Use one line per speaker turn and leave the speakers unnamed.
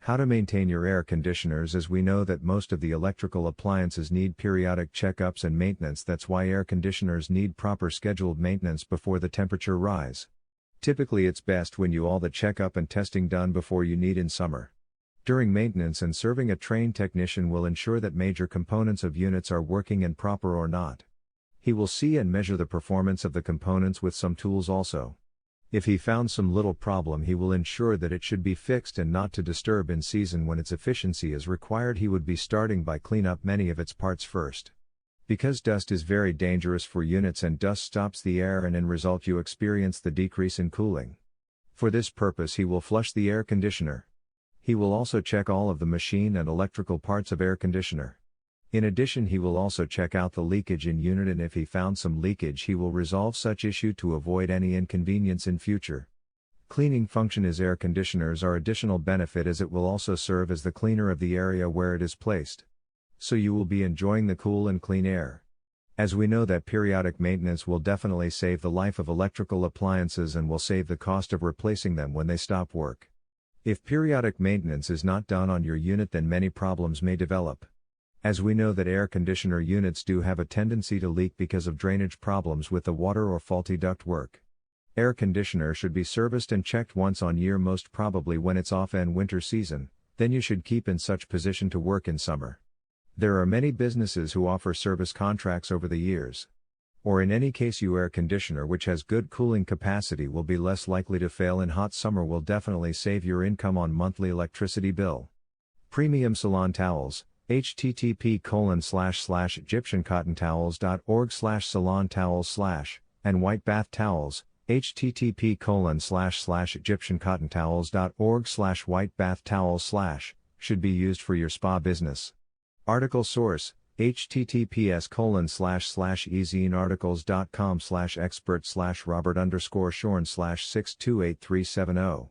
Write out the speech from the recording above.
How to maintain your air conditioners. As we know that most of the electrical appliances need periodic checkups and maintenance, that's why air conditioners need proper scheduled maintenance before the temperature rise. Typically it's best when you all the checkup and testing done before you need in summer. During maintenance and serving, a trained technician will ensure that major components of units are working and proper or not. He will see and measure the performance of the components with some tools also. If he found some little problem, he will ensure that it should be fixed and not to disturb in season when its efficiency is required. He would be starting by clean up many of its parts first. Because dust is very dangerous for units and dust stops the air, and in result you experience the decrease in cooling. For this purpose he will flush the air conditioner. He will also check all of the machine and electrical parts of air conditioner. In addition, he will also check out the leakage in unit, and if he found some leakage he will resolve such issue to avoid any inconvenience in future. Cleaning function is air conditioners are additional benefit, as it will also serve as the cleaner of the area where it is placed. So you will be enjoying the cool and clean air. As we know that periodic maintenance will definitely save the life of electrical appliances and will save the cost of replacing them when they stop work. If periodic maintenance is not done on your unit, then many problems may develop. As we know that air conditioner units do have a tendency to leak because of drainage problems with the water or faulty duct work. Air conditioner should be serviced and checked once on year, most probably when it's off and winter season, then you should keep in such position to work in summer. There are many businesses who offer service contracts over the years. Or in any case, your air conditioner which has good cooling capacity will be less likely to fail in hot summer, will definitely save your income on monthly electricity bill. Premium Salon Towels, http://egyptiancottontowels.org/salon-towels/ and white bath towels, http://egyptiancottontowels.org/white bath towels/ should be used for your spa business. Article source, https://easyinarticles.com/expert/Robert_Shorn/628370